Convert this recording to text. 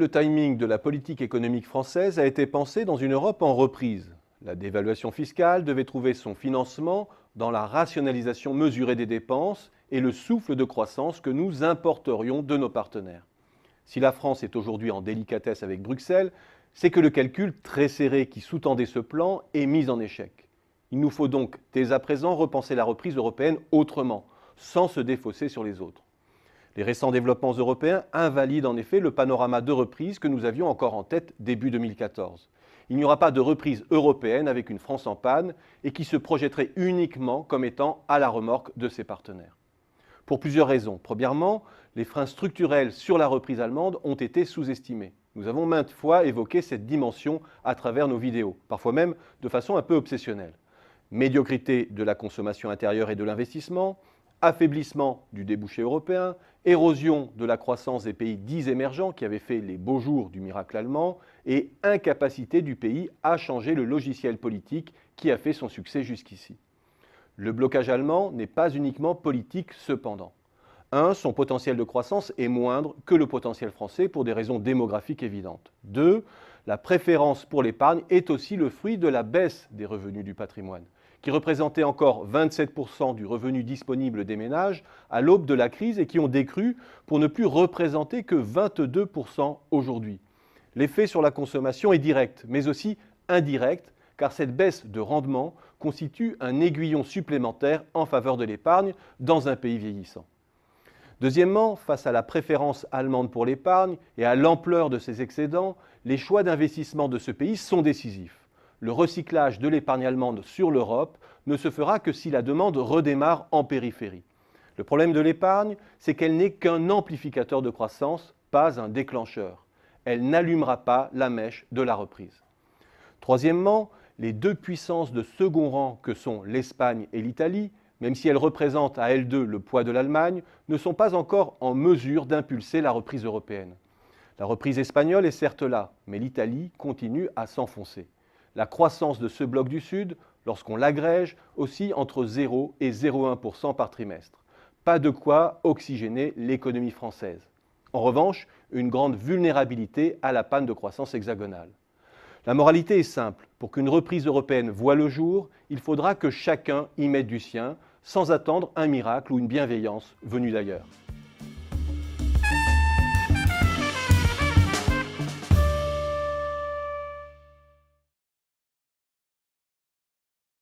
le timing de la politique économique française a été pensé dans une Europe en reprise. La dévaluation fiscale devait trouver son financement dans la rationalisation mesurée des dépenses et le souffle de croissance que nous importerions de nos partenaires. Si la France est aujourd'hui en délicatesse avec Bruxelles, c'est que le calcul très serré qui sous-tendait ce plan est mis en échec. Il nous faut donc dès à présent repenser la reprise européenne autrement, sans se défausser sur les autres. Les récents développements européens invalident en effet le panorama de reprise que nous avions encore en tête début 2014. Il n'y aura pas de reprise européenne avec une France en panne et qui se projetterait uniquement comme étant à la remorque de ses partenaires. Pour plusieurs raisons. Premièrement, les freins structurels sur la reprise allemande ont été sous-estimés. Nous avons maintes fois évoqué cette dimension à travers nos vidéos, parfois même de façon un peu obsessionnelle. Médiocrité de la consommation intérieure et de l'investissement, affaiblissement du débouché européen, érosion de la croissance des pays dits émergents qui avaient fait les beaux jours du miracle allemand et incapacité du pays à changer le logiciel politique qui a fait son succès jusqu'ici. Le blocage allemand n'est pas uniquement politique cependant. 1. Son potentiel de croissance est moindre que le potentiel français pour des raisons démographiques évidentes. 2. La préférence pour l'épargne est aussi le fruit de la baisse des revenus du patrimoine, qui représentaient encore 27% du revenu disponible des ménages à l'aube de la crise et qui ont décru pour ne plus représenter que 22% aujourd'hui. L'effet sur la consommation est direct, mais aussi indirect, car cette baisse de rendement constitue un aiguillon supplémentaire en faveur de l'épargne dans un pays vieillissant. Deuxièmement, face à la préférence allemande pour l'épargne et à l'ampleur de ses excédents, les choix d'investissement de ce pays sont décisifs. Le recyclage de l'épargne allemande sur l'Europe ne se fera que si la demande redémarre en périphérie. Le problème de l'épargne, c'est qu'elle n'est qu'un amplificateur de croissance, pas un déclencheur. Elle n'allumera pas la mèche de la reprise. Troisièmement, les deux puissances de second rang que sont l'Espagne et l'Italie, même si elles représentent à elles deux le poids de l'Allemagne, ne sont pas encore en mesure d'impulser la reprise européenne. La reprise espagnole est certes là, mais l'Italie continue à s'enfoncer. La croissance de ce bloc du Sud, lorsqu'on l'agrège, oscille entre 0 et 0,1% par trimestre. Pas de quoi oxygéner l'économie française. En revanche, une grande vulnérabilité à la panne de croissance hexagonale. La moralité est simple. Pour qu'une reprise européenne voie le jour, il faudra que chacun y mette du sien, sans attendre un miracle ou une bienveillance venue d'ailleurs.